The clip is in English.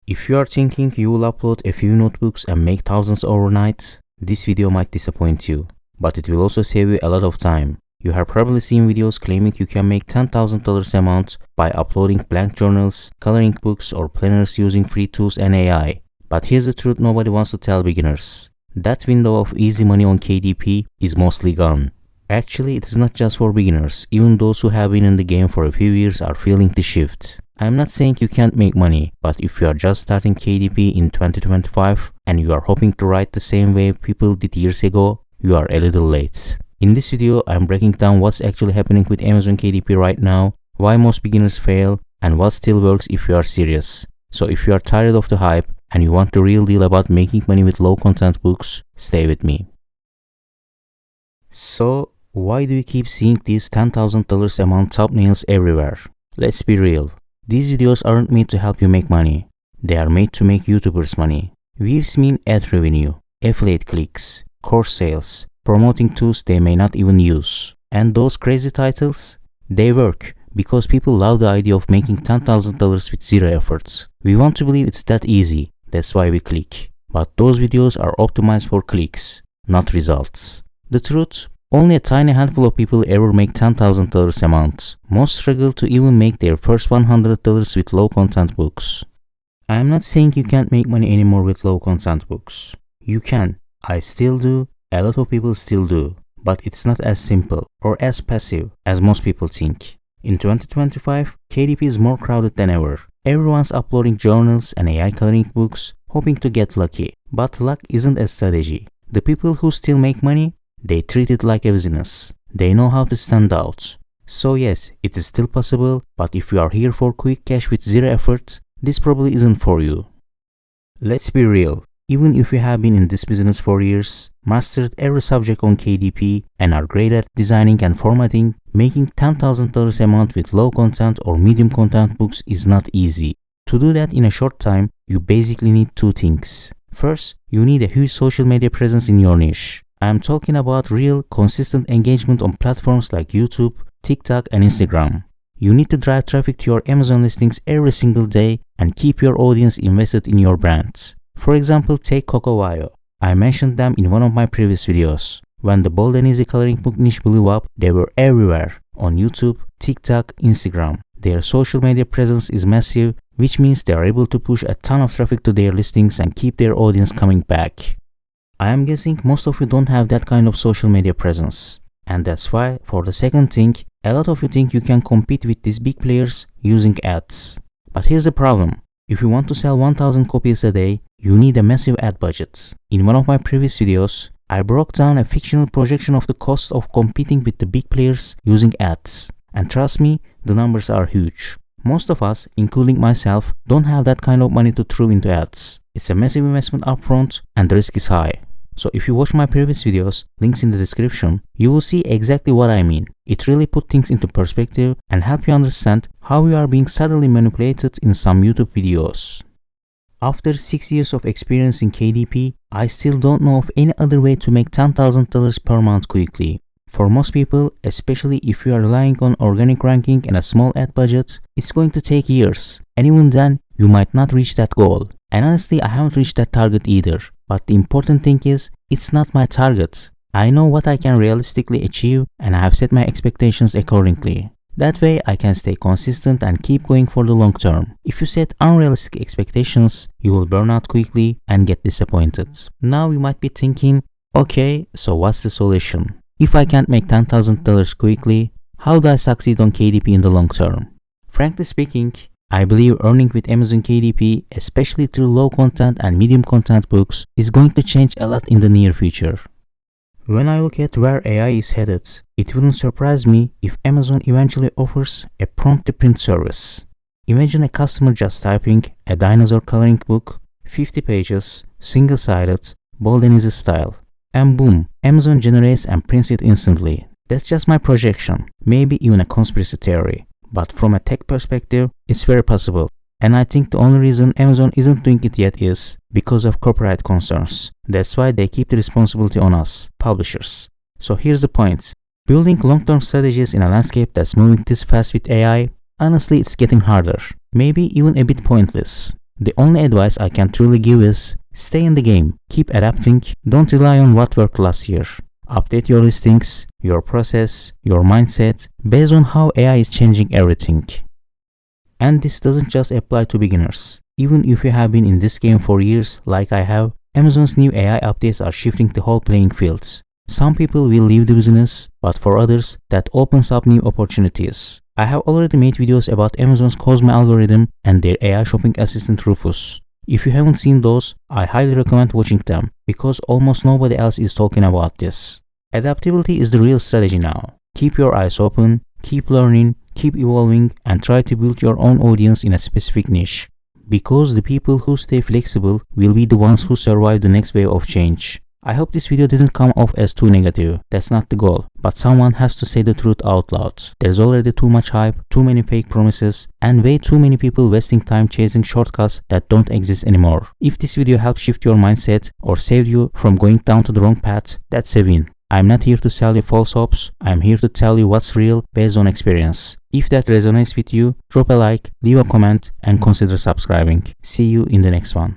If you are thinking you will upload a few notebooks and make thousands overnight, this video might disappoint you, but it will also save you a lot of time. You have probably seen videos claiming you can make $10,000 amount by uploading blank journals, coloring books, or planners using free tools and AI. But here's the truth nobody wants to tell beginners. That window of easy money on KDP is mostly gone. Actually, it is not just for beginners. Even those who have been in the game for a few years are feeling the shift. I'm not saying you can't make money, but if you are just starting KDP in 2025 and you are hoping to ride the same wave people did years ago, you are a little late. In this video, I'm breaking down what's actually happening with Amazon KDP right now, why most beginners fail, and what still works if you are serious. So if you are tired of the hype and you want the real deal about making money with low content books, stay with me. So, why do you keep seeing these $10,000 amount thumbnails everywhere? Let's be real. These videos aren't made to help you make money. They are made to make YouTubers money. Views mean ad revenue, affiliate clicks, course sales, promoting tools they may not even use. And those crazy titles? They work because people love the idea of making $10,000 with zero efforts. We want to believe it's that easy. That's why we click. But those videos are optimized for clicks, not results. The truth? Only a tiny handful of people ever make $10,000 amount. Most struggle to even make their first $100 with low content books. I am not saying you can't make money anymore with low content books. You can. I still do. A lot of people still do. But it's not as simple or as passive as most people think. In 2025, KDP is more crowded than ever. Everyone's uploading journals and AI coloring books, hoping to get lucky. But luck isn't a strategy. The people who still make money, they treat it like a business. They know how to stand out. So yes, it is still possible, but if you are here for quick cash with zero effort, this probably isn't for you. Let's be real. Even if you have been in this business for years, mastered every subject on KDP, and are great at designing and formatting, making $10,000 a month with low content or medium content books is not easy. To do that in a short time, you basically need two things. First, you need a huge social media presence in your niche. I am talking about real, consistent engagement on platforms like YouTube, TikTok, and Instagram. You need to drive traffic to your Amazon listings every single day and keep your audience invested in your brands. For example, take Cocovayo. I mentioned them in one of my previous videos. When the bold and easy coloring book niche blew up, they were everywhere on YouTube, TikTok, Instagram. Their social media presence is massive, which means they are able to push a ton of traffic to their listings and keep their audience coming back. I am guessing most of you don't have that kind of social media presence. And that's why, for the second thing, a lot of you think you can compete with these big players using ads. But here's the problem. If you want to sell 1,000 copies a day, you need a massive ad budget. In one of my previous videos, I broke down a fictional projection of the cost of competing with the big players using ads. And trust me, the numbers are huge. Most of us, including myself, don't have that kind of money to throw into ads. It's a massive investment upfront and the risk is high. So if you watch my previous videos, links in the description, you will see exactly what I mean. It really put things into perspective and help you understand how you are being subtly manipulated in some YouTube videos. After 6 years of experience in KDP, I still don't know of any other way to make $10,000 per month quickly. For most people, especially if you are relying on organic ranking and a small ad budget, it's going to take years. And even then, you might not reach that goal. And honestly, I haven't reached that target either. But the important thing is, it's not my target. I know what I can realistically achieve and I have set my expectations accordingly. That way, I can stay consistent and keep going for the long term. If you set unrealistic expectations, you will burn out quickly and get disappointed. Now you might be thinking, okay, so what's the solution? If I can't make $10,000 quickly, how do I succeed on KDP in the long term? Frankly speaking, I believe earning with Amazon KDP, especially through low content and medium content books, is going to change a lot in the near future. When I look at where AI is headed, it wouldn't surprise me if Amazon eventually offers a prompt-to-print service. Imagine a customer just typing a dinosaur coloring book, 50 pages, single-sided, bold and easy style, and boom, Amazon generates and prints it instantly. That's just my projection, maybe even a conspiracy theory. But from a tech perspective, it's very possible. And I think the only reason Amazon isn't doing it yet is because of copyright concerns. That's why they keep the responsibility on us, publishers. So here's the point. Building long-term strategies in a landscape that's moving this fast with AI, honestly it's getting harder. Maybe even a bit pointless. The only advice I can truly give is stay in the game, keep adapting, don't rely on what worked last year. Update your listings, your process, your mindset based on how AI is changing everything. And this doesn't just apply to beginners. Even if you have been in this game for years like I have, Amazon's new AI updates are shifting the whole playing field. Some people will leave the business, but for others, that opens up new opportunities. I have already made videos about Amazon's Cosmo algorithm and their AI shopping assistant Rufus. If you haven't seen those, I highly recommend watching them because almost nobody else is talking about this. Adaptability is the real strategy now. Keep your eyes open, keep learning, keep evolving, and try to build your own audience in a specific niche. Because the people who stay flexible will be the ones who survive the next wave of change. I hope this video didn't come off as too negative. That's not the goal. But someone has to say the truth out loud. There's already too much hype, too many fake promises, and way too many people wasting time chasing shortcuts that don't exist anymore. If this video helped shift your mindset or saved you from going down to the wrong path, that's a win. I'm not here to sell you false hopes. I'm here to tell you what's real based on experience. If that resonates with you, drop a like, leave a comment, and consider subscribing. See you in the next one.